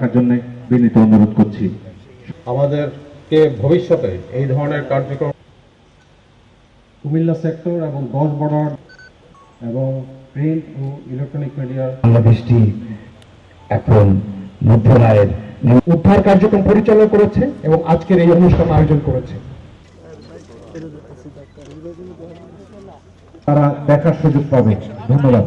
রাখার জন্য বিনীত অনুরোধ করছি। আমাদেরকে ভবিষ্যতে এই ধরনের কার্যক্রম কুমিল্লা সেক্টর এবং 10 বর্ডার এবং প্রিন্ট ও ইলেকট্রনিক মিডিয়ার বাংলাদেশটি এখন মধ্যরায়ের উদ্ধার কার্যক্রম পরিচালনা করেছে এবং আজকের এই অনুষ্ঠান আয়োজন করেছে। তারা দেখার সুযোগ পাবে। ধন্যবাদ।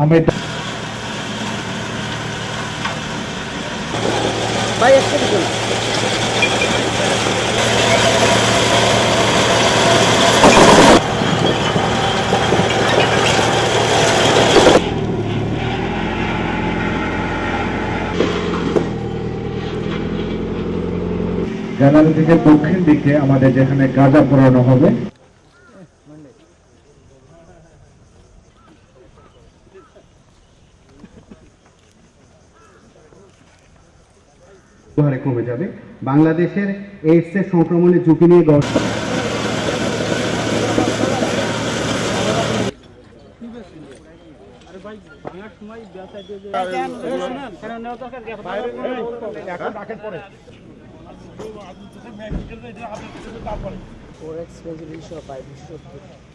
আমি জানালা থেকে দক্ষিণ দিকে আমাদের যেখানে গাঁজা পোড়ানো হবে, হারে কমে যাবে। বাংলাদেশের এইডসের সংক্রমণের ঝুঁকি নিয়ে ফরেক্স প্রেসিডেন্ট সহ 22